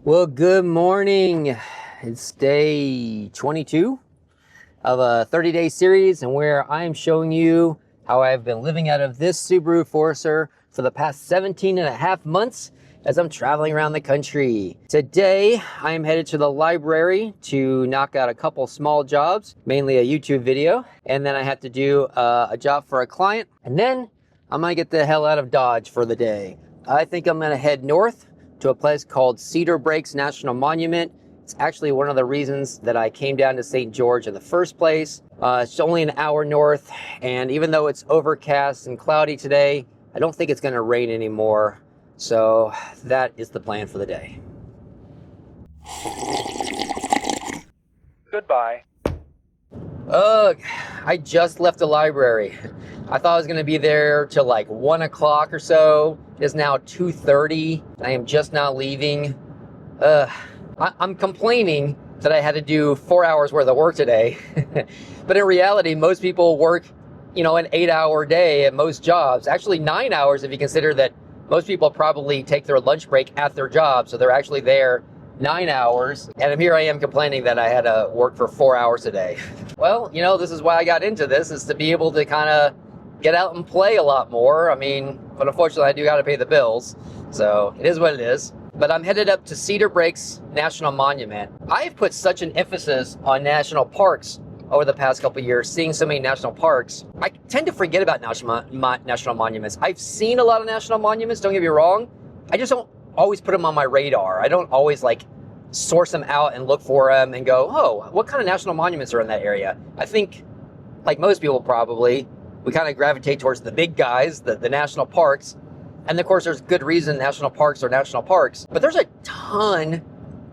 Well, good morning. It's day 22 of a 30-day series, and where I'm showing you how I've been living out of this Subaru Forester for the past 17 and a half months as I'm traveling around the country. Today, I'm headed to the library to knock out a couple small jobs, mainly a YouTube video, and then I have to do a job for a client, and then I'm gonna get the hell out of Dodge for the day. I think I'm gonna head north to a place called Cedar National Monument. It's actually one of the reasons that I came down to St. George in the first place. It's only an hour north, and even though it's overcast and cloudy today, I don't think it's gonna rain anymore. So that is the plan for the day. Goodbye. Ugh, I just left the library. I thought I was gonna be there till like 1 o'clock or so. It's now 2:30. I am just now leaving. I'm complaining that I had to do 4 hours worth of work today. But in reality, most people work, an 8-hour day at most jobs. Actually 9 hours if you consider that most people probably take their lunch break at their job. So they're actually there 9 hours. And here I am complaining that I had to work for 4 hours a day. Well, this is why I got into this, is to be able to kind of get out and play a lot more. But unfortunately I do got to pay the bills. So it is what it is. But I'm headed up to Cedar National Monument. I've put such an emphasis on national parks over the past couple of years, seeing so many national parks. I tend to forget about national monuments. I've seen a lot of national monuments, don't get me wrong. I just don't always put them on my radar. I don't always source them out and look for them and go, oh, what kind of national monuments are in that area? I think, like most people probably, we kind of gravitate towards the big guys, the national parks. And of course, there's good reason national parks are national parks. But there's a ton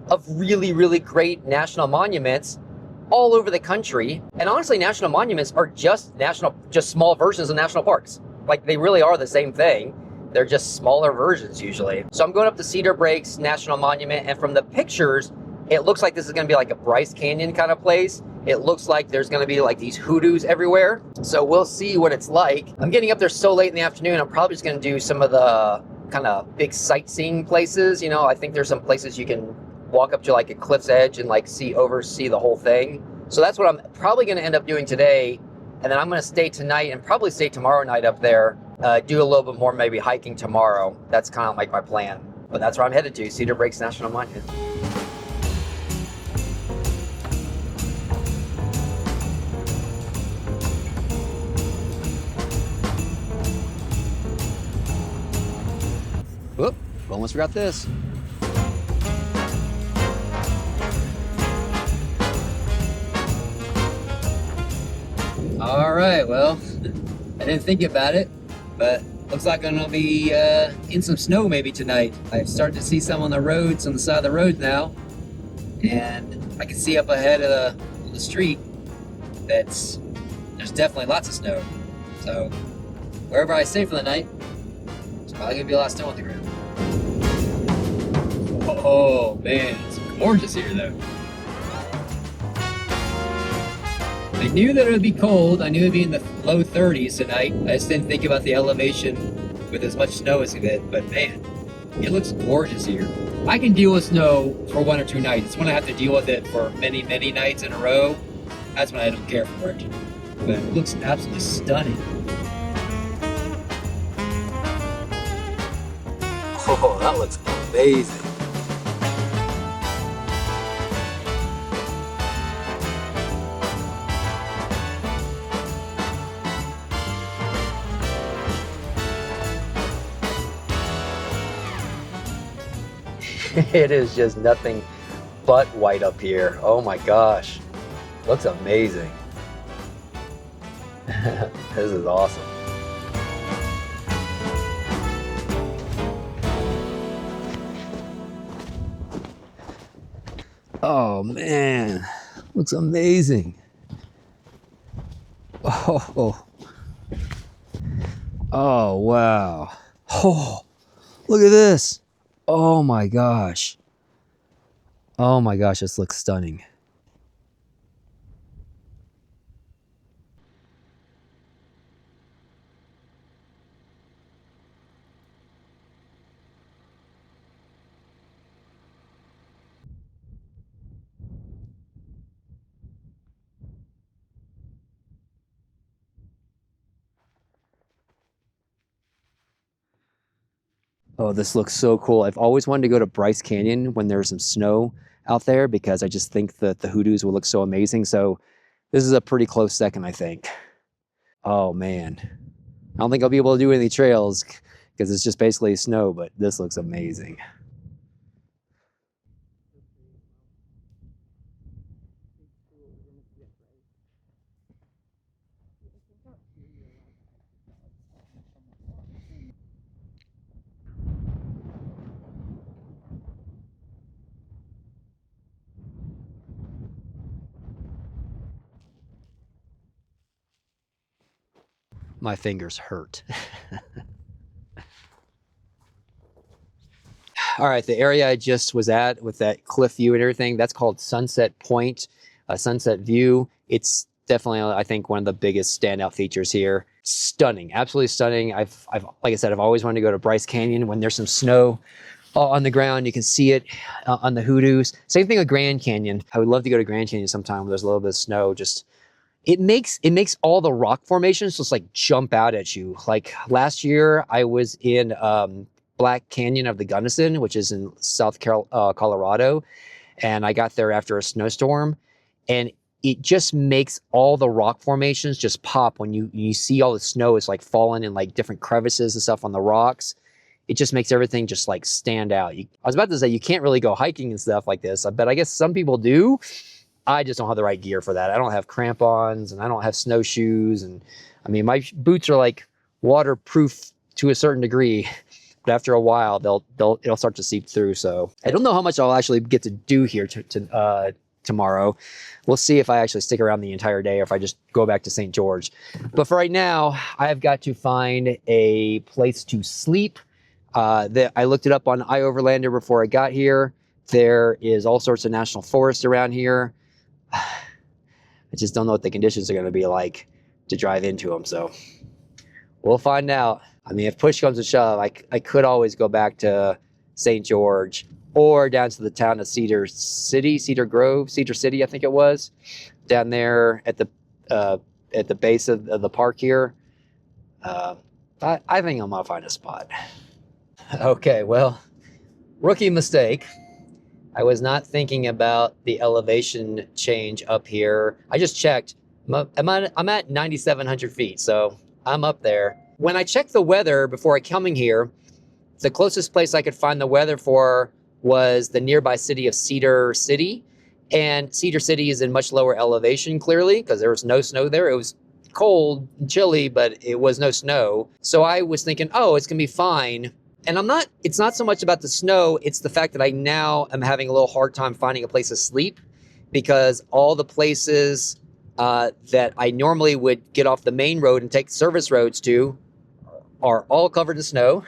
of really, really great national monuments all over the country. And honestly, national monuments are just small versions of national parks. Like, they really are the same thing. They're just smaller versions usually. So I'm going up to Cedar National Monument, and from the pictures, it looks like this is gonna be like a Bryce Canyon kind of place. It looks like there's gonna be like these hoodoos everywhere. So we'll see what it's like. I'm getting up there so late in the afternoon, I'm probably just gonna do some of the kind of big sightseeing places. I think there's some places you can walk up to like a cliff's edge and oversee the whole thing. So that's what I'm probably gonna end up doing today. And then I'm gonna stay tonight and probably stay tomorrow night up there. Do a little bit more, maybe hiking tomorrow. That's kind of like my plan. But that's where I'm headed to, Cedar National Monument. Whoop, almost forgot this. All right, well, I didn't think about it, but looks like I'm gonna be in some snow maybe tonight. I've started to see some on the roads, on the side of the road now, and I can see up ahead of the street there's definitely lots of snow. So wherever I stay for the night, there's probably gonna be a lot of snow on the ground. Oh man, it's gorgeous here though. I knew that it would be cold. I knew it would be in the low 30s tonight. I just didn't think about the elevation with as much snow as it did. But man, it looks gorgeous here. I can deal with snow for 1 or 2 nights. It's when I have to deal with it for many, many nights in a row. That's when I don't care for it. But it looks absolutely stunning. Oh, that looks amazing. It is just nothing but white up here. Oh my gosh. Looks amazing. This is awesome. Oh man, looks amazing. Oh, oh wow. Oh, look at this. Oh my gosh. Oh my gosh, this looks stunning. Oh, this looks so cool. I've always wanted to go to Bryce Canyon when there's some snow out there because I just think that the hoodoos will look so amazing. So this is a pretty close second, I think. Oh man. I don't think I'll be able to do any trails because it's just basically snow, but this looks amazing. My fingers hurt. All right, the area I just was at with that cliff view and everything, that's called Sunset Point, Sunset View. It's definitely, I think, one of the biggest standout features here. Stunning, absolutely stunning. Like I said, I've always wanted to go to Bryce Canyon when there's some snow on the ground. You can see it on the hoodoos. Same thing with Grand Canyon. I would love to go to Grand Canyon sometime when there's a little bit of snow. Just it makes all the rock formations just like jump out at you. Like last year, I was in Black Canyon of the Gunnison, which is in Colorado, and I got there after a snowstorm, and it just makes all the rock formations just pop when you see all the snow is like falling in like different crevices and stuff on the rocks. It just makes everything just like stand out. I was about to say you can't really go hiking and stuff like this, but I guess some people do. I just don't have the right gear for that. I don't have crampons and I don't have snowshoes. And I mean, my boots are like waterproof to a certain degree, but after a while, it'll start to seep through. So I don't know how much I'll actually get to do here tomorrow. We'll see if I actually stick around the entire day or if I just go back to St. George. But for right now, I've got to find a place to sleep. That I looked it up on iOverlander before I got here. There is all sorts of national forests around here. I just don't know what the conditions are going to be like to drive into them. So we'll find out. I mean, if push comes to shove, I could always go back to St. George or down to the town of Cedar City, Cedar Grove, Cedar City, I think it was, down there at the base of the park here. I think I'm gonna find a spot. Okay, well, rookie mistake. I was not thinking about the elevation change up here. I just checked. I'm at 9,700 feet, so I'm up there. When I checked the weather before coming here, the closest place I could find the weather for was the nearby city of Cedar City. And Cedar City is in much lower elevation, clearly, because there was no snow there. It was cold and chilly, but it was no snow. So I was thinking, oh, it's going to be fine. And it's not so much about the snow, it's the fact that I now am having a little hard time finding a place to sleep because all the places that I normally would get off the main road and take service roads to are all covered in snow.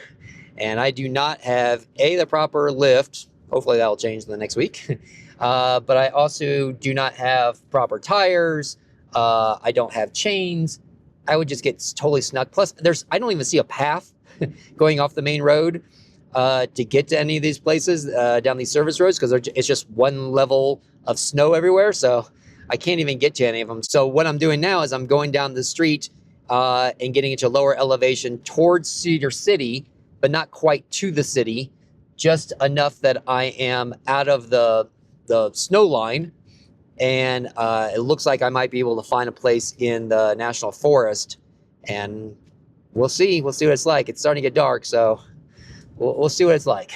And I do not have the proper lift. Hopefully that'll change in the next week. But I also do not have proper tires. I don't have chains. I would just get totally snuck. Plus, I don't even see a path going off the main road to get to any of these places down these service roads because it's just one level of snow everywhere. So I can't even get to any of them. So what I'm doing now is I'm going down the street and getting into lower elevation towards Cedar City, but not quite to the city, just enough that I am out of the snow line. And it looks like I might be able to find a place in the national forest, and we'll see. We'll see what it's like. It's starting to get dark, so we'll see what it's like.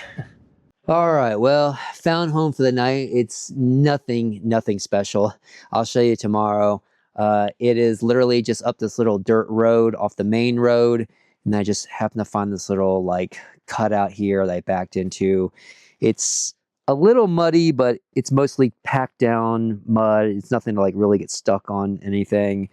All right, well, found home for the night. It's nothing special. I'll show you tomorrow. It is literally just up this little dirt road off the main road, and I just happened to find this little like cutout here that I backed into. It's a little muddy, but it's mostly packed down mud. It's nothing to like really get stuck on anything.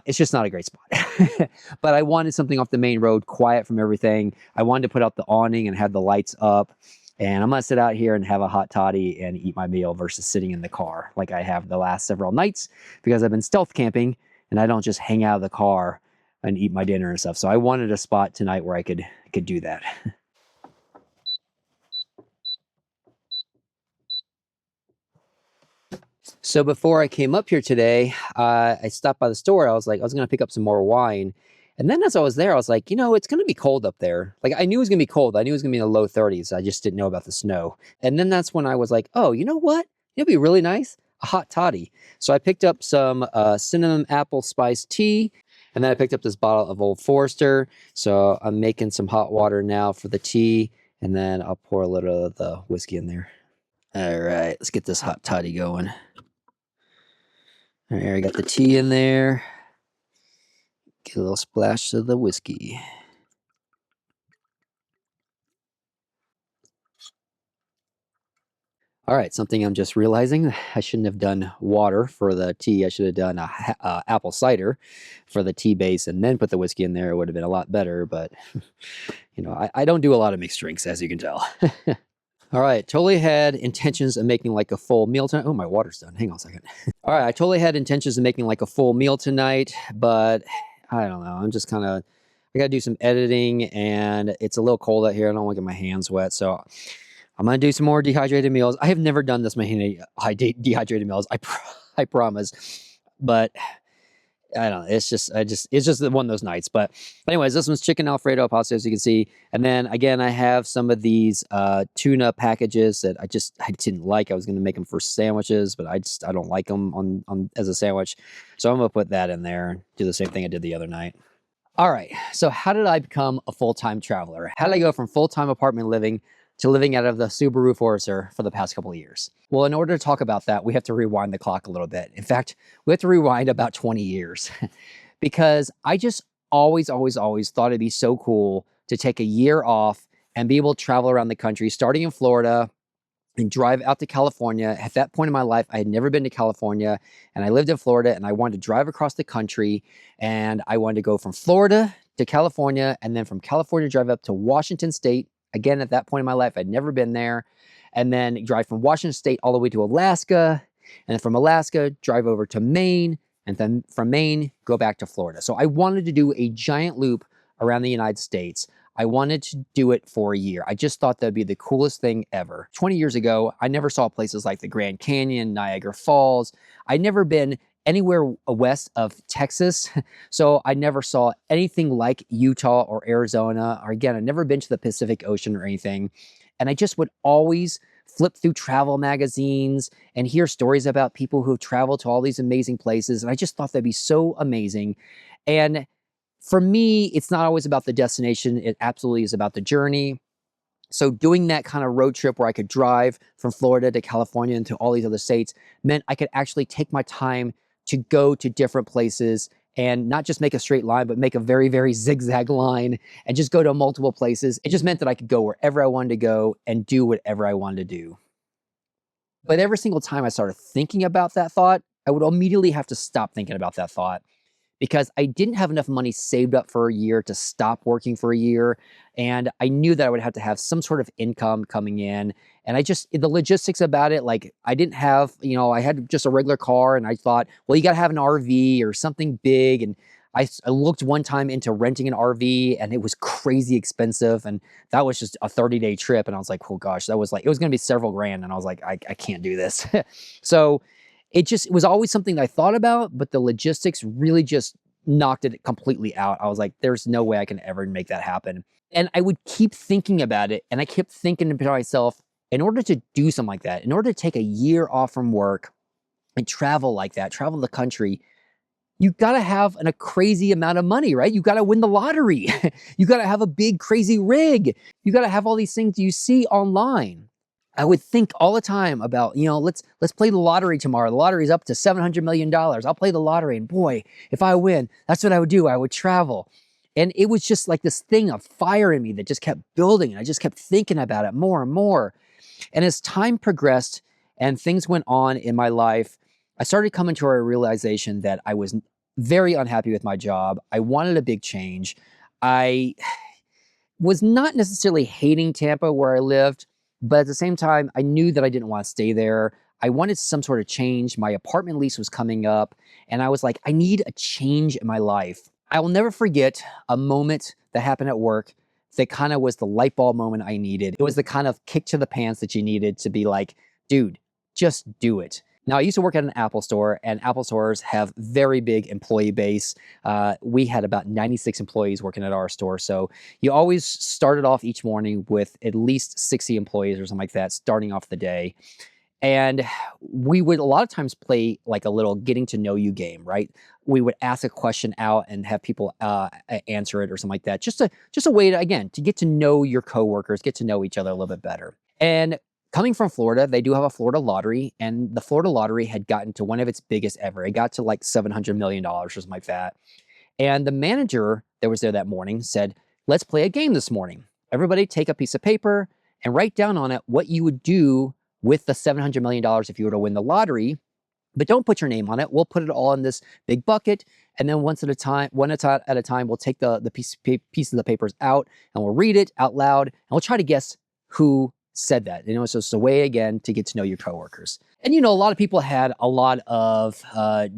It's just not a great spot. But I wanted something off the main road, quiet from everything. I wanted to put out the awning and have the lights up. And I'm gonna sit out here and have a hot toddy and eat my meal versus sitting in the car like I have the last several nights because I've been stealth camping and I don't just hang out of the car and eat my dinner and stuff. So I wanted a spot tonight where I could do that. So before I came up here today, I stopped by the store. I was going to pick up some more wine. And then as I was there, I was like, it's going to be cold up there. Like I knew it was going to be cold. I knew it was going to be in the low 30s. I just didn't know about the snow. And then that's when I was like, oh, you know what? It'd be really nice. A hot toddy. So I picked up some cinnamon apple spice tea. And then I picked up this bottle of Old Forester. So I'm making some hot water now for the tea. And then I'll pour a little of the whiskey in there. All right, let's get this hot toddy going. All right, I got the tea in there. Get a little splash of the whiskey. All right, something I'm just realizing, I shouldn't have done water for the tea. I should have done apple cider for the tea base and then put the whiskey in there. It would have been a lot better, but I don't do a lot of mixed drinks, as you can tell. All right, totally had intentions of making like a full meal tonight. Oh, my water's done. Hang on a second. All right, I totally had intentions of making like a full meal tonight, but I don't know. I'm just I got to do some editing and it's a little cold out here. I don't want to get my hands wet. So I'm going to do some more dehydrated meals. I have never done this many dehydrated meals. I promise. But I don't know. It's just one of those nights. But anyways, this one's chicken Alfredo pasta, as you can see. And then again, I have some of these tuna packages that I didn't like. I was going to make them for sandwiches, but I don't like them on as a sandwich. So I'm going to put that in there. Do the same thing I did the other night. All right. So how did I become a full-time traveler? How did I go from full-time apartment living to living out of the Subaru Forester for the past couple of years? Well, in order to talk about that, we have to rewind the clock a little bit. In fact, we have to rewind about 20 years because I just always thought it'd be so cool to take a year off and be able to travel around the country, starting in Florida and drive out to California. At that point in my life, I had never been to California and I lived in Florida and I wanted to drive across the country and I wanted to go from Florida to California and then from California drive up to Washington State. Again, at that point in my life, I'd never been there. And then drive from Washington State all the way to Alaska. And then from Alaska, drive over to Maine. And then from Maine, go back to Florida. So I wanted to do a giant loop around the United States. I wanted to do it for a year. I just thought that'd be the coolest thing ever. 20 years ago, I never saw places like the Grand Canyon, Niagara Falls. I'd never been anywhere west of Texas. So I never saw anything like Utah or Arizona. Or again, I'd never been to the Pacific Ocean or anything. And I just would always flip through travel magazines and hear stories about people who have traveled to all these amazing places. And I just thought that'd be so amazing. And for me, it's not always about the destination. It absolutely is about the journey. So doing that kind of road trip where I could drive from Florida to California and to all these other states meant I could actually take my time to go to different places and not just make a straight line, but make a very, very zigzag line and just go to multiple places. It just meant that I could go wherever I wanted to go and do whatever I wanted to do. But every single time I started thinking about that thought, I would immediately have to stop thinking about that thought because I didn't have enough money saved up for a year to stop working for a year. And I knew that I would have to have some sort of income coming in. And the logistics about it, like I didn't have, I had just a regular car and I thought, well, you got to have an RV or something big. And I looked one time into renting an RV and it was crazy expensive. And that was just a 30-day trip. And I was like, oh gosh, it was going to be several grand. And I was like, I can't do this. So it was always something that I thought about, but the logistics really just knocked it completely out. I was like, there's no way I can ever make that happen. And I would keep thinking about it. And I kept thinking to myself, in order to do something like that, in order to take a year off from work and travel like that, travel the country, you got to have a crazy amount of money, right? You got to win the lottery. You got to have a big, crazy rig. You got to have all these things you see online. I would think all the time about, let's play the lottery tomorrow. The lottery's up to $700 million. I'll play the lottery. And boy, if I win, that's what I would do. I would travel. And it was just like this thing of fire in me that just kept building. And I just kept thinking about it more and more. And as time progressed and things went on in my life, I started coming to a realization that I was very unhappy with my job. I wanted a big change. I was not necessarily hating Tampa where I lived, but at the same time, I knew that I didn't want to stay there. I wanted some sort of change. My apartment lease was coming up, and I was like, I need a change in my life. I will never forget a moment that happened at work that kind of was the light bulb moment I needed. It was the kind of kick to the pants that you needed to be like, dude, just do it. Now, I used to work at an Apple store, and Apple stores have very big employee base. We had about 96 employees working at our store. So you always started off each morning with at least 60 employees or something like that, starting off the day. And we would a lot of times play like a little getting to know you game, right? We would ask a question out and have people answer it or something like that. Just a way to, again, to get to know your coworkers, get to know each other a little bit better. And coming from Florida, they do have a Florida lottery, and the Florida lottery had gotten to one of its biggest ever. It got to like $700 million or something like that. And the manager that was there that morning said, let's play a game this morning. Everybody take a piece of paper and write down on it what you would do with the $700 million if you were to win the lottery, but don't put your name on it. We'll put it all in this big bucket. And then one at a time, we'll take the piece of the papers out and we'll read it out loud and we'll try to guess who said that. You know, so it's a way, again, to get to know your coworkers. And, you know, a lot of people had a lot of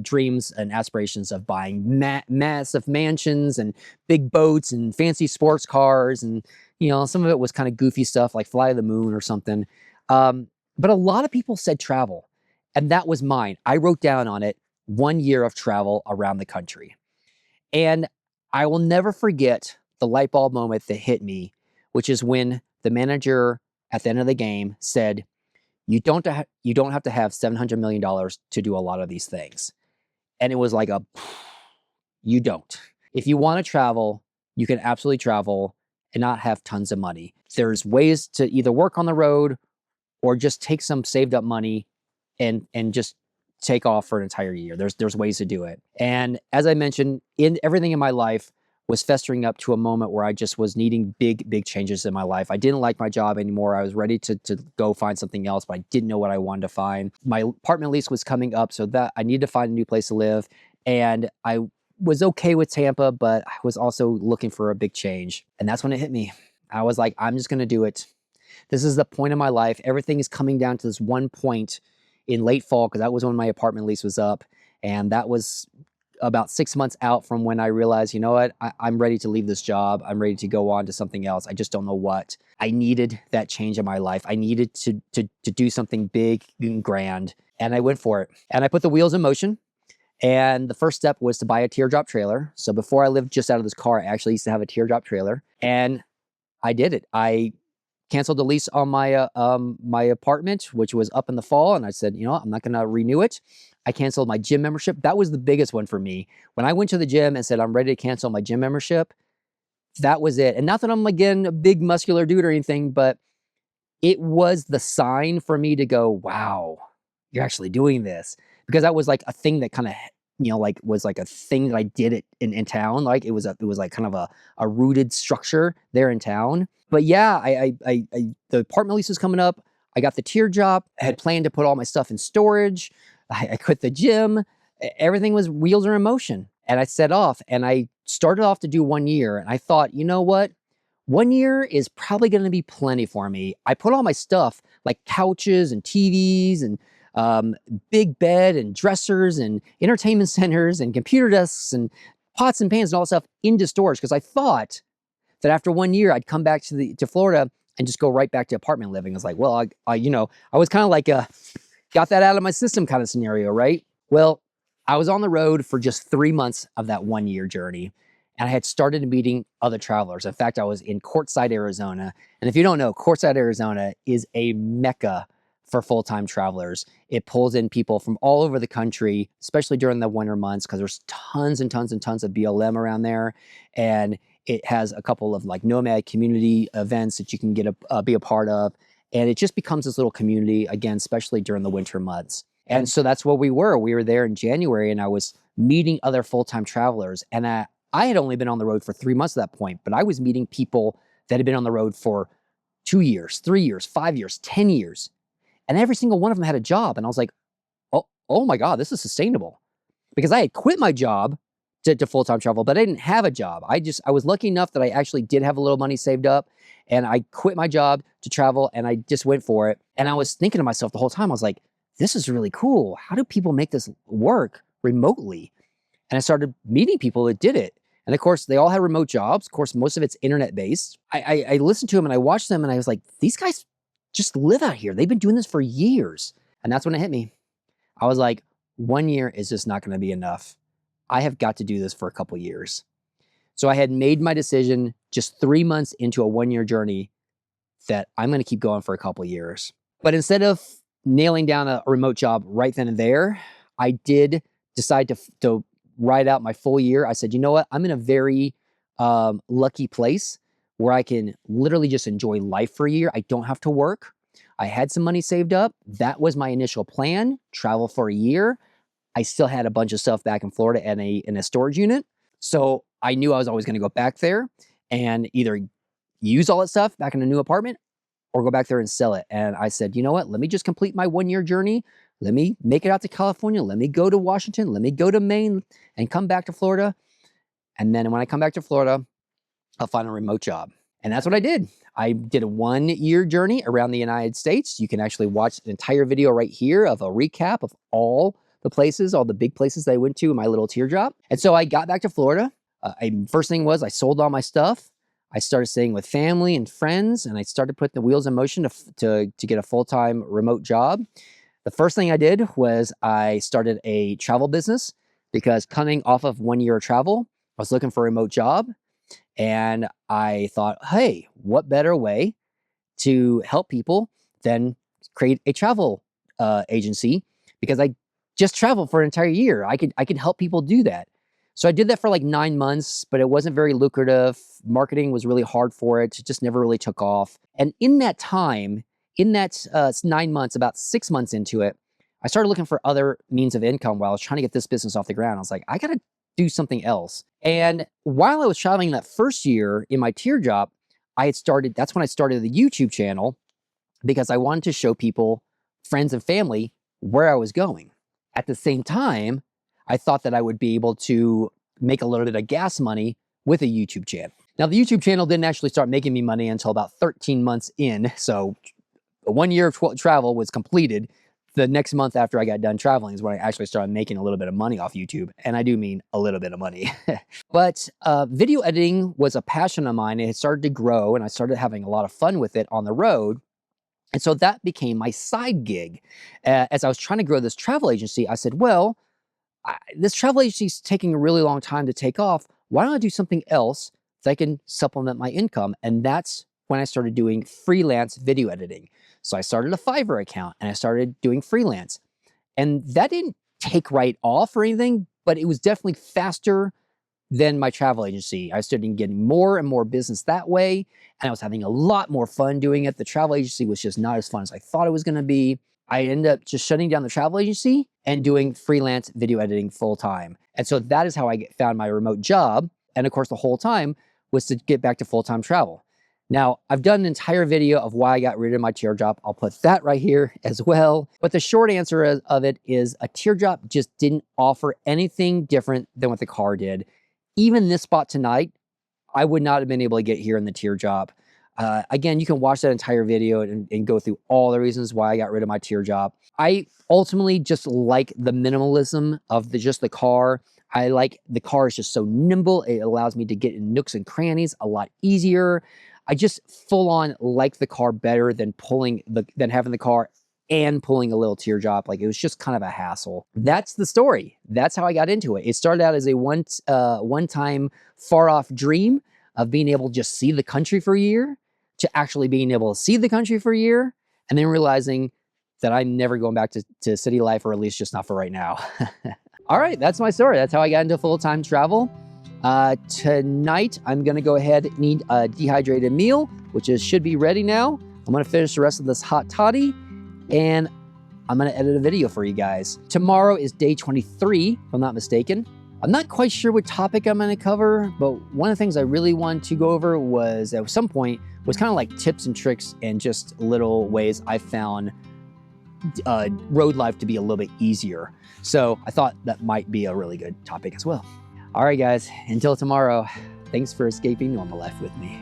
dreams and aspirations of buying massive mansions and big boats and fancy sports cars. And, you know, some of it was kind of goofy stuff like fly to the moon or something. But a lot of people said travel. And that was mine. I wrote down on it 1 year of travel around the country. And I will never forget the light bulb moment that hit me, which is when the manager at the end of the game said, you don't have to have $700 million to do a lot of these things. And it was like you don't. If you want to travel, you can absolutely travel and not have tons of money. There's ways to either work on the road or just take some saved up money and just take off for an entire year. There's ways to do it. And as I mentioned, everything in my life was festering up to a moment where I just was needing big changes in my life. I didn't like my job anymore. I was ready to go find something else, but I didn't know what I wanted to find. My apartment lease was coming up, so that I needed to find a new place to live. And I was okay with Tampa, but I was also looking for a big change. And that's when it hit me. I was like, I'm just going to do it. This is the point of my life. Everything is coming down to this one point in late fall, because that was when my apartment lease was up. And that was about 6 months out from when I realized, you know what, I'm ready to leave this job. I'm ready to go on to something else. I just don't know what. I needed that change in my life. I needed to do something big and grand. And I went for it. And I put the wheels in motion. And the first step was to buy a teardrop trailer. So before I lived just out of this car, I actually used to have a teardrop trailer. And I did it. I canceled the lease on my apartment, which was up in the fall. And I said, you know what, I'm not going to renew it. I canceled my gym membership. That was the biggest one for me. When I went to the gym and said, I'm ready to cancel my gym membership, that was it. And not that I'm, again, a big muscular dude or anything, but it was the sign for me to go, wow, you're actually doing this. Because that was like a thing that kind of, you know, like was like a thing that I did in town. Like it was like kind of a rooted structure there in town. But yeah, the apartment lease was coming up. I got the teardrop. I had planned to put all my stuff in storage. I quit the gym. Everything was wheels are in motion. And I set off and I started off to do 1 year. And I thought, you know what? 1 year is probably going to be plenty for me. I put all my stuff like couches and TVs and big bed and dressers and entertainment centers and computer desks and pots and pans and all that stuff into storage, because I thought that after 1 year I'd come back to Florida and just go right back to apartment living. I was like, well, I was kind of like got that out of my system kind of scenario, right? Well, I was on the road for just 3 months of that 1 year journey. And I had started meeting other travelers. In fact, I was in Quartzsite, Arizona. And if you don't know, Quartzsite, Arizona is a mecca for full-time travelers. It pulls in people from all over the country, especially during the winter months, because there's tons and tons and tons of BLM around there. And it has a couple of like nomad community events that you can be a part of. And it just becomes this little community, again, especially during the winter months. And so that's what we were. We were there in January, and I was meeting other full-time travelers. And I had only been on the road for 3 months at that point, but I was meeting people that had been on the road for 2 years, 3 years, 5 years, 10 years. And every single one of them had a job. And I was like, oh my God, this is sustainable. Because I had quit my job to full-time travel, but I didn't have a job. I was lucky enough that I actually did have a little money saved up, and I quit my job to travel, and I just went for it. And I was thinking to myself the whole time, I was like, this is really cool. How do people make this work remotely? And I started meeting people that did it. And of course, they all had remote jobs. Of course, most of it's internet-based. I listened to them and I watched them and I was like, these guys just live out here. They've been doing this for years. And that's when it hit me. I was like, 1 year is just not going to be enough. I have got to do this for a couple years. So I had made my decision just 3 months into a 1 year journey that I'm going to keep going for a couple years. But instead of nailing down a remote job right then and there, I did decide to ride out my full year. I said, you know what? I'm in a very lucky place where I can literally just enjoy life for a year. I don't have to work. I had some money saved up. That was my initial plan, travel for a year. I still had a bunch of stuff back in Florida in a storage unit. So I knew I was always going to go back there and either use all that stuff back in a new apartment or go back there and sell it. And I said, you know what? Let me just complete my 1 year journey. Let me make it out to California. Let me go to Washington. Let me go to Maine and come back to Florida. And then when I come back to Florida, I'll find a remote job. And that's what I did. I did a 1 year journey around the United States. You can actually watch an entire video right here of a recap of all the places, all the big places that I went to in my little teardrop. And so I got back to Florida. First thing was I sold all my stuff. I started staying with family and friends, and I started putting the wheels in motion to get a full-time remote job. The first thing I did was I started a travel business because coming off of 1 year of travel, I was looking for a remote job. And I thought, hey, what better way to help people than create a travel agency? Because I just traveled for an entire year. I could help people do that. So I did that for like 9 months, but it wasn't very lucrative. Marketing was really hard for it. It just never really took off. And in that time, in that 9 months, about 6 months into it, I started looking for other means of income while I was trying to get this business off the ground. I was like, I got to do something else. And while I was traveling that first year in my teardrop, that's when I started the YouTube channel because I wanted to show people, friends and family, where I was going. At the same time, I thought that I would be able to make a little bit of gas money with a YouTube channel. Now, the YouTube channel didn't actually start making me money until about 13 months in. So 1 year of travel was completed. The next month after I got done traveling is when I actually started making a little bit of money off YouTube. And I do mean a little bit of money. But video editing was a passion of mine. It had started to grow and I started having a lot of fun with it on the road. And so that became my side gig. As I was trying to grow this travel agency, I said, well, this travel agency is taking a really long time to take off. Why don't I do something else that I can supplement my income? And that's when I started doing freelance video editing. So I started a Fiverr account and I started doing freelance. And that didn't take right off or anything, but it was definitely faster than my travel agency. I started getting more and more business that way. And I was having a lot more fun doing it. The travel agency was just not as fun as I thought it was going to be. I ended up just shutting down the travel agency and doing freelance video editing full time. And so that is how I found my remote job. And of course, the whole time was to get back to full-time travel. Now, I've done an entire video of why I got rid of my teardrop. I'll put that right here as well. But the short answer of it is a teardrop just didn't offer anything different than what the car did. Even this spot tonight, I would not have been able to get here in the teardrop. Again, you can watch that entire video and go through all the reasons why I got rid of my teardrop. I ultimately just like the minimalism of just the car. I like the car is just so nimble. It allows me to get in nooks and crannies a lot easier. I just full on like the car better than having the car and pulling a little teardrop. Like it was just kind of a hassle. That's the story. That's how I got into it. It started out as a one-time far off dream of being able to just see the country for a year to actually being able to see the country for a year and then realizing that I'm never going back to city life, or at least just not for right now. All right, that's my story. That's how I got into full-time travel. Tonight, I'm gonna go ahead and eat a dehydrated meal, which should be ready now. I'm gonna finish the rest of this hot toddy, and I'm gonna edit a video for you guys. Tomorrow is day 23, if I'm not mistaken. I'm not quite sure what topic I'm gonna cover, but one of the things I really wanted to go over was, at some point, was kind of like tips and tricks and just little ways I found road life to be a little bit easier. So I thought that might be a really good topic as well. All right, guys, until tomorrow, thanks for escaping normal life with me.